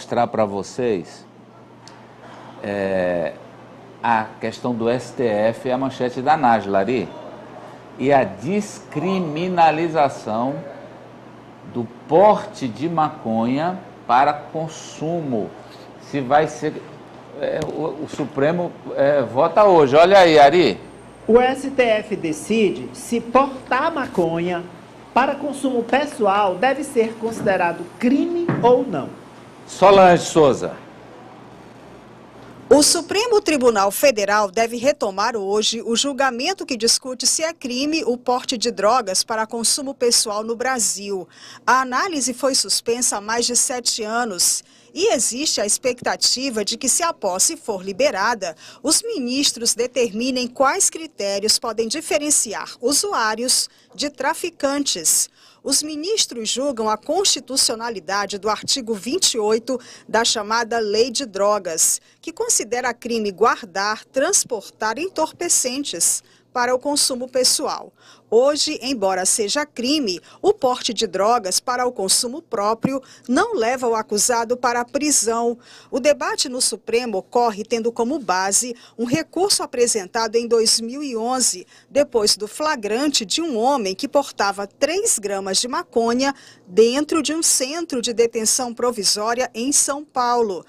mostrar para vocês a questão do STF e a manchete da Najlari e a descriminalização do porte de maconha para consumo. Se vai ser... o Supremo vota hoje. Olha aí, Ari. O STF decide se portar maconha para consumo pessoal deve ser considerado crime ou não. Solange Souza. O Supremo Tribunal Federal deve retomar hoje o julgamento que discute se é crime o porte de drogas para consumo pessoal no Brasil. A análise foi suspensa há mais de 7 anos. E existe a expectativa de que, se a posse for liberada, os ministros determinem quais critérios podem diferenciar usuários de traficantes. Os ministros julgam a constitucionalidade do artigo 28 da chamada Lei de Drogas, que considera crime guardar, transportar entorpecentes para o consumo pessoal. Hoje, embora seja crime, o porte de drogas para o consumo próprio não leva o acusado para a prisão. O debate no Supremo ocorre tendo como base um recurso apresentado em 2011, depois do flagrante de um homem que portava 3 gramas de maconha dentro de um centro de detenção provisória em São Paulo.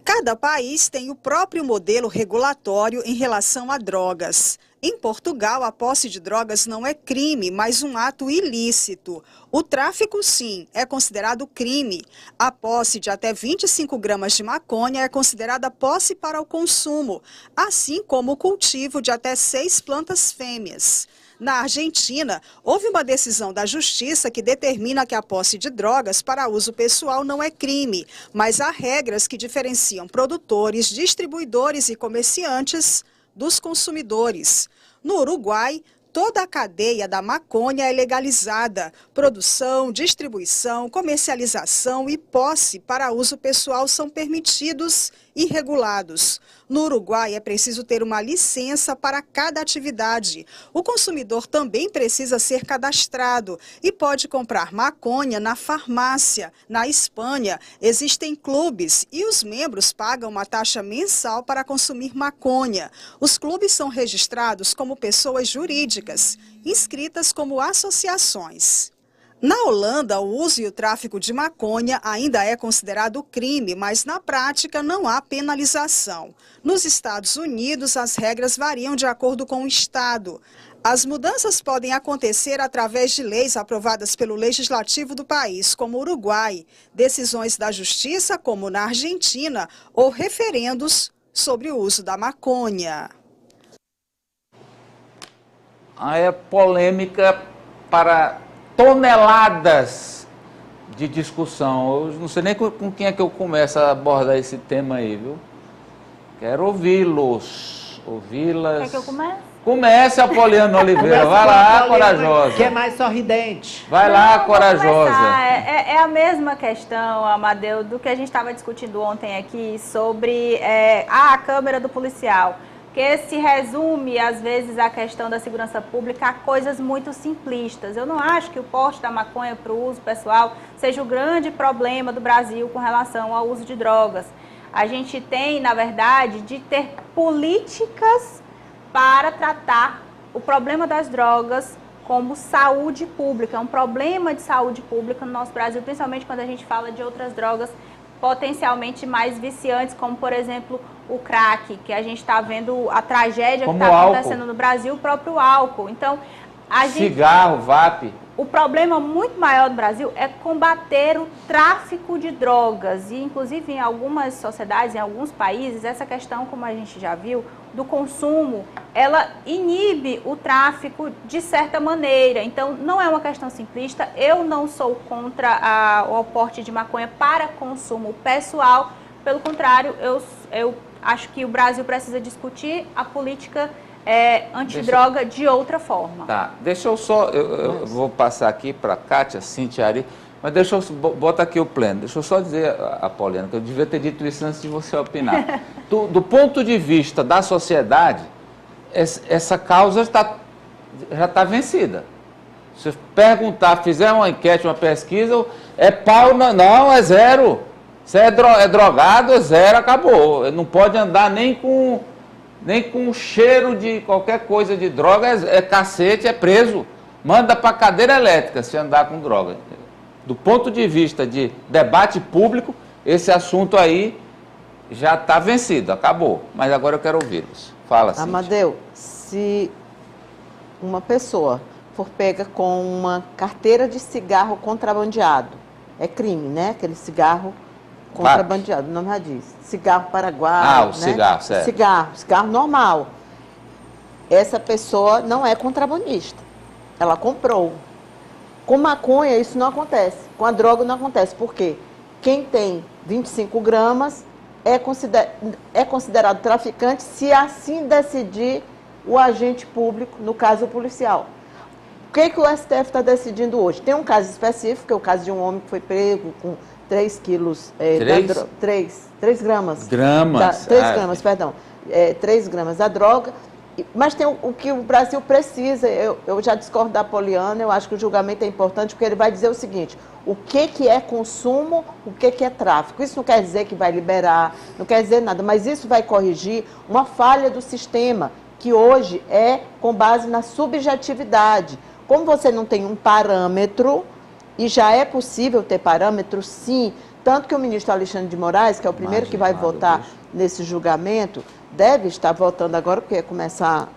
Cada país tem o próprio modelo regulatório em relação a drogas. Em Portugal, a posse de drogas não é crime, mas um ato ilícito. O tráfico, sim, é considerado crime. A posse de até 25 gramas de maconha é considerada posse para o consumo, assim como o cultivo de até 6 plantas fêmeas. Na Argentina, houve uma decisão da Justiça que determina que a posse de drogas para uso pessoal não é crime, mas há regras que diferenciam produtores, distribuidores e comerciantes dos consumidores. No Uruguai, toda a cadeia da maconha é legalizada. Produção, distribuição, comercialização e posse para uso pessoal são permitidos e regulados. No Uruguai, é preciso ter uma licença para cada atividade. O consumidor também precisa ser cadastrado e pode comprar maconha na farmácia. Na Espanha, existem clubes e os membros pagam uma taxa mensal para consumir maconha. Os clubes são registrados como pessoas jurídicas, inscritas como associações. Na Holanda, o uso e o tráfico de maconha ainda é considerado crime, mas na prática não há penalização. Nos Estados Unidos, as regras variam de acordo com o estado. As mudanças podem acontecer através de leis aprovadas pelo legislativo do país, como o Uruguai, decisões da Justiça, como na Argentina, ou referendos sobre o uso da maconha. Aí é polêmica para toneladas de discussão. Eu não sei nem com quem é que eu começo a abordar esse tema aí, viu? Quero ouvi-los, ouvi-las. Quer que eu comece? Comece, Apoliana Oliveira. Vai lá, corajosa. Que é mais sorridente. Vai lá, corajosa. É a mesma questão, Amadeu, do que a gente estava discutindo ontem aqui sobre a câmera do policial. Que se resume, às vezes, a questão da segurança pública a coisas muito simplistas. Eu não acho que o porte da maconha para o uso pessoal seja o grande problema do Brasil com relação ao uso de drogas. A gente tem, na verdade, de ter políticas para tratar o problema das drogas como saúde pública. É um problema de saúde pública no nosso Brasil, principalmente quando a gente fala de outras drogas potencialmente mais viciantes, como, por exemplo, o crack, que a gente está vendo a tragédia que está acontecendo no Brasil, o próprio álcool. Então, cigarro, vape. O problema muito maior do Brasil é combater o tráfico de drogas. E, inclusive, em algumas sociedades, em alguns países, essa questão, como a gente já viu, do consumo, ela inibe o tráfico de certa maneira. Então, não é uma questão simplista. Eu não sou contra o porte de maconha para consumo pessoal. Pelo contrário, eu acho que o Brasil precisa discutir a política antidroga de outra forma. Tá, deixa eu só, eu vou passar aqui para a Kátia, Cíntia, Ari, mas deixa eu botar aqui o pleno. Deixa eu só dizer, Apoliana, que eu devia ter dito isso antes de você opinar. Do ponto de vista da sociedade, essa causa já está vencida. Se você perguntar, fizer uma enquete, uma pesquisa, é pau, não, é zero. Se é drogado, é zero, acabou. Ele não pode andar nem com cheiro de qualquer coisa de droga, é cacete, é preso. Manda para cadeira elétrica se andar com droga. Do ponto de vista de debate público, esse assunto aí já está vencido, acabou. Mas agora eu quero ouvi-los. Fala, Cíntia. Amadeu, se uma pessoa for pega com uma carteira de cigarro contrabandeado, é crime, né? Aquele cigarro contrabandeado, o nome já diz. Cigarro paraguaio, o cigarro, certo. Cigarro normal. Essa pessoa não é contrabandista. Ela comprou. Com maconha isso não acontece. Com a droga não acontece. Por quê? Quem tem 25 gramas é considerado traficante se assim decidir o agente público, no caso o policial. O que o STF está decidindo hoje? Tem um caso específico, que é o caso de um homem que foi pego com 3 quilos... 3 gramas. 3 gramas da droga. Mas tem o que o Brasil precisa. Eu já discordo da Poliana, eu acho que o julgamento é importante, porque ele vai dizer o seguinte: o que é consumo, o que é tráfico. Isso não quer dizer que vai liberar, não quer dizer nada, mas isso vai corrigir uma falha do sistema, que hoje é com base na subjetividade. Como você não tem um parâmetro, e já é possível ter parâmetro, sim, tanto que o ministro Alexandre de Moraes, que é o primeiro que vai votar nesse julgamento, deve estar votando agora, porque começar...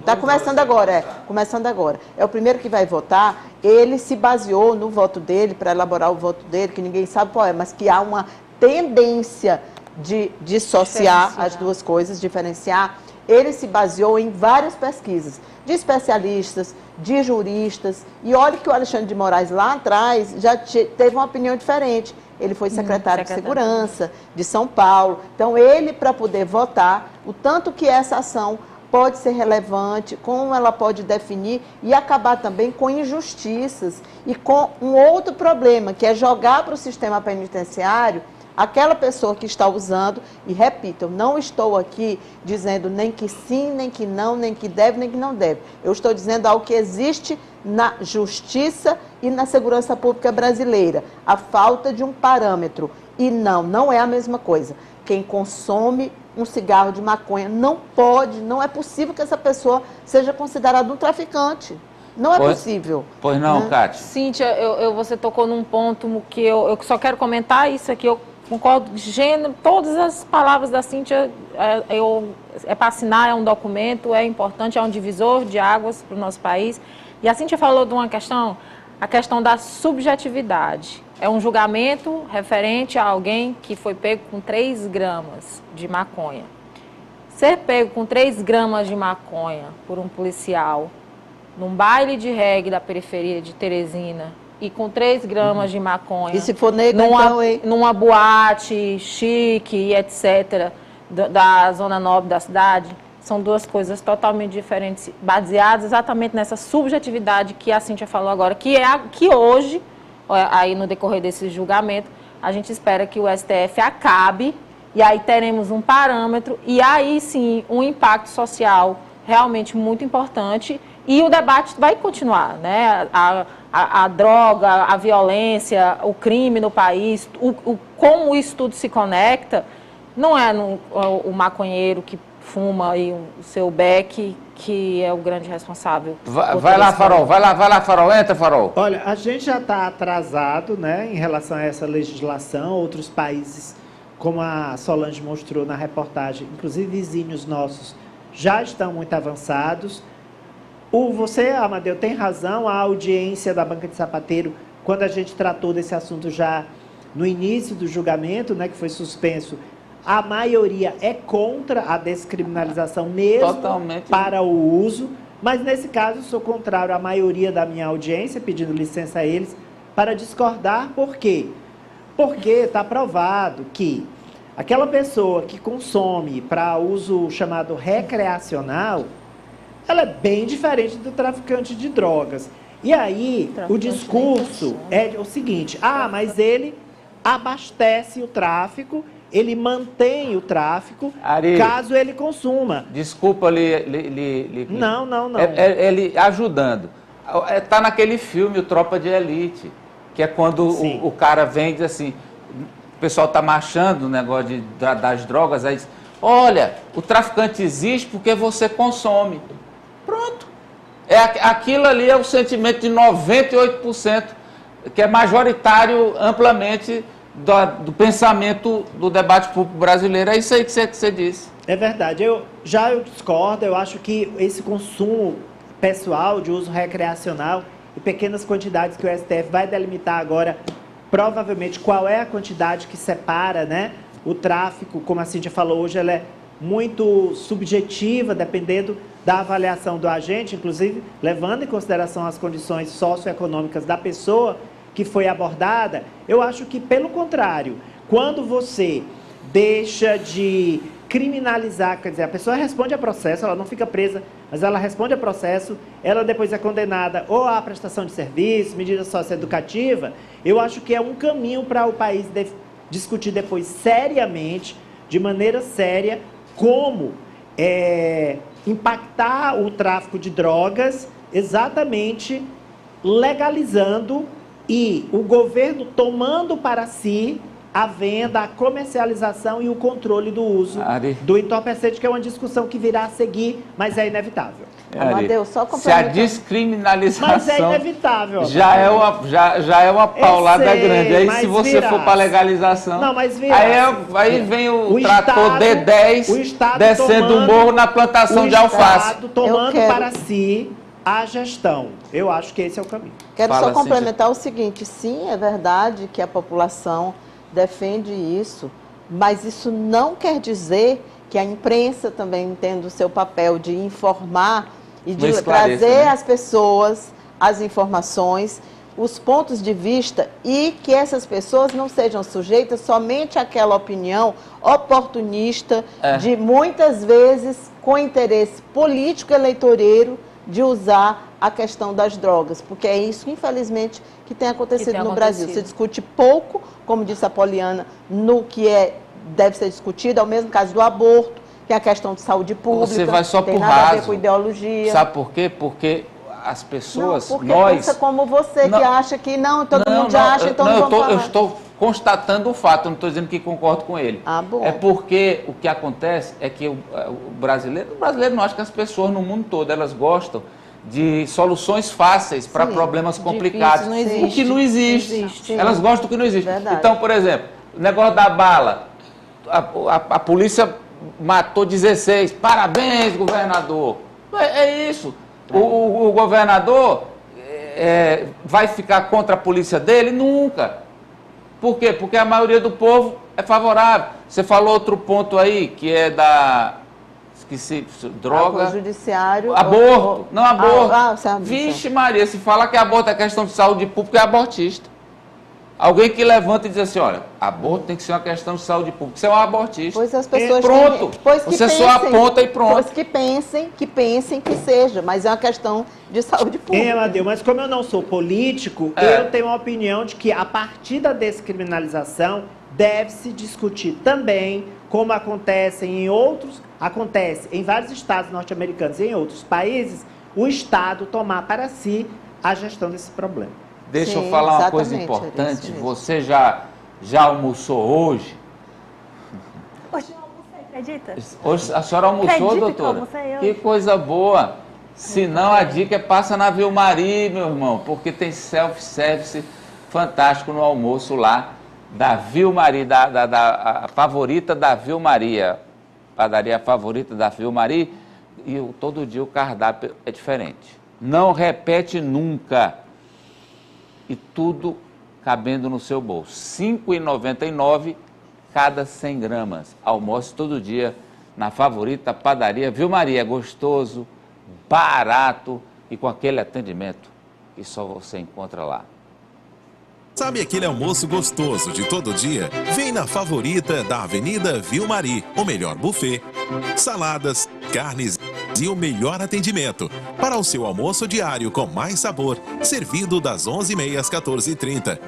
Está começando agora, começando agora. É o primeiro que vai votar. Ele se baseou no voto dele, para elaborar o voto dele, que ninguém sabe qual é, mas que há uma tendência de dissociar as duas coisas, diferenciar. Ele se baseou em várias pesquisas, de especialistas, de juristas, e olha que o Alexandre de Moraes lá atrás já teve uma opinião diferente. Ele foi secretário de Segurança de São Paulo. Então, ele, para poder votar, o tanto que essa ação pode ser relevante, como ela pode definir e acabar também com injustiças e com um outro problema, que é jogar para o sistema penitenciário aquela pessoa que está usando, e repito, eu não estou aqui dizendo nem que sim, nem que não, nem que deve, nem que não deve. Eu estou dizendo algo que existe na justiça e na segurança pública brasileira, a falta de um parâmetro. E não é a mesma coisa. Quem consome um cigarro de maconha não pode, não é possível que essa pessoa seja considerada um traficante. Não é possível. Pois não, Cátia? Cíntia, você tocou num ponto que eu só quero comentar isso aqui. Eu concordo, todas as palavras da Cíntia, é para assinar, é um documento, é importante, é um divisor de águas para o nosso país. E a Cíntia falou de uma questão, a questão da subjetividade. É um julgamento referente a alguém que foi pego com 3 gramas de maconha. Ser pego com 3 gramas de maconha por um policial num baile de reggae da periferia de Teresina e com 3 gramas de maconha... E se for negro, numa boate chique e etc., da zona nobre da cidade, são duas coisas totalmente diferentes, baseadas exatamente nessa subjetividade que a Cíntia falou agora, que hoje, aí no decorrer desse julgamento, a gente espera que o STF acabe, e aí teremos um parâmetro, e aí sim um impacto social realmente muito importante, e o debate vai continuar, né? A droga, a violência, o crime no país, como isso tudo se conecta, não é o maconheiro que fuma aí o seu beck que é o grande responsável. Vai lá, Farol, entra, Farol. Olha, a gente já está atrasado, né, em relação a essa legislação. Outros países, como a Solange mostrou na reportagem, inclusive vizinhos nossos, já estão muito avançados. Você, Amadeu, tem razão, a audiência da Banca de Sapateiro, quando a gente tratou desse assunto já no início do julgamento, né, que foi suspenso, a maioria é contra a descriminalização mesmo para o uso, mas nesse caso eu sou contrário à maioria da minha audiência, pedindo licença a eles para discordar. Por quê? Porque está provado que aquela pessoa que consome para uso chamado recreacional, ela é bem diferente do traficante de drogas. E aí, o discurso é o seguinte: mas ele abastece o tráfico, ele mantém o tráfico, Ari, caso ele consuma. Desculpa Não. Ele ajudando. Está naquele filme, o Tropa de Elite, que é quando o cara vem e diz assim, pessoal está marchando o negócio das drogas, aí diz, olha, o traficante existe porque você consome. Pronto. Aquilo ali é o sentimento de 98%, que é majoritário amplamente do pensamento do debate público brasileiro. É isso aí que você disse. É verdade. Eu discordo. Eu acho que esse consumo pessoal de uso recreacional e pequenas quantidades que o STF vai delimitar agora, provavelmente qual é a quantidade que separa, né? O tráfico, como a Cíntia falou hoje, ela é muito subjetiva, dependendo da avaliação do agente, inclusive levando em consideração as condições socioeconômicas da pessoa que foi abordada. Eu acho que, pelo contrário, quando você deixa de criminalizar, quer dizer, a pessoa responde a processo, ela não fica presa, mas ela responde a processo, ela depois é condenada ou à prestação de serviço, medida socioeducativa, eu acho que é um caminho para o país discutir depois seriamente, de maneira séria, como impactar o tráfico de drogas, exatamente legalizando e o governo tomando para si a venda, a comercialização e o controle do uso do entorpecente, que é uma discussão que virá a seguir, mas é inevitável. Amadeu, só se a descriminalização mas é inevitável. Já é uma paulada grande. Aí se você for para legalização, não, mas aí vem o trator D10 descendo o morro na plantação de alface. O Estado tomando para si a gestão. Eu acho que esse é o caminho. Quero só complementar o seguinte, sim, é verdade que a população defende isso, mas isso não quer dizer que a imprensa também entenda o seu papel de informar e de trazer às pessoas as informações, os pontos de vista, e que essas pessoas não sejam sujeitas somente àquela opinião oportunista, de muitas vezes com interesse político-eleitoreiro, de usar a questão das drogas, porque é isso, infelizmente, que tem acontecido no Brasil. Se discute pouco, como disse a Poliana, no que deve ser discutido, é o mesmo caso do aborto, que é a questão de saúde pública. Você vai só tem por nada raso. a ver com ideologia. Sabe por quê? Porque as pessoas, não, porque pensa como você, que acha que todo mundo já acha, então não vamos falar. Eu estou constatando o fato, eu não estou dizendo que concordo com ele. Bom. É porque o que acontece é que o brasileiro não, acho que as pessoas no mundo todo, elas gostam de soluções fáceis para problemas complicados. O que não existe. Elas gostam do que não existe. Verdade. Então, por exemplo, o negócio da bala, a polícia matou 16, parabéns, governador. É isso. O governador vai ficar contra a polícia dele? Nunca. Por quê? Porque a maioria do povo é favorável. Você falou outro ponto aí, que é esqueci, droga. O judiciário. Aborto. Não, aborto. Sabe, Vixe Maria, se fala que aborto é questão de saúde pública, é abortista. Alguém que levanta e diz assim, olha, aborto tem que ser uma questão de saúde pública. Você é um abortista. Pois as pessoas pronto. Você só aponta e pronto. Pois que pensem que seja, mas é uma questão de saúde pública. Amadeu, mas como eu não sou político, eu tenho uma opinião de que a partir da descriminalização deve-se discutir também, como acontece em vários estados norte-americanos e em outros países, o Estado tomar para si a gestão desse problema. Deixa eu falar uma coisa importante. Você já almoçou hoje? Hoje eu almocei, acredita? Hoje a senhora almoçou, doutora? Que coisa boa. Se não, a dica é passa na Vilmari, meu irmão, porque tem self-service fantástico no almoço lá da Vilmari, a favorita da Vilmari, a padaria favorita da Vilmari, e todo dia o cardápio é diferente. Não repete nunca. E tudo cabendo no seu bolso. R$ 5,99 cada 100 gramas. Almoce todo dia na favorita padaria Vilmari. É gostoso, barato e com aquele atendimento que só você encontra lá. Sabe aquele almoço gostoso de todo dia? Vem na favorita da Avenida Vilmari. O melhor buffet, saladas, carnes e o melhor atendimento. Para o seu almoço diário com mais sabor, servido das 11h30 às 14h30.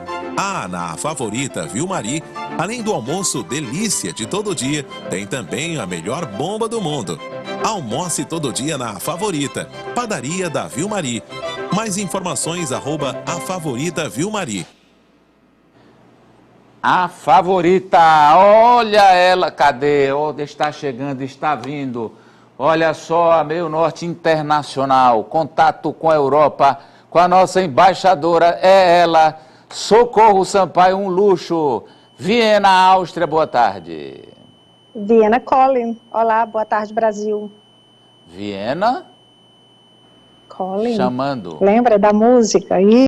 Na favorita Vilmari, além do almoço delícia de todo dia, tem também a melhor bomba do mundo. Almoce todo dia na favorita, padaria da Vilmari. Mais informações @a favorita Vilmari. A favorita, olha ela, cadê? Oh, está chegando, está vindo. Olha só, a Meio Norte Internacional, contato com a Europa, com a nossa embaixadora, é ela, Socorro Sampaio, um luxo. Viena, Áustria, boa tarde. Viena Colin. Olá, boa tarde, Brasil. Viena? Colin. Chamando. Lembra da música?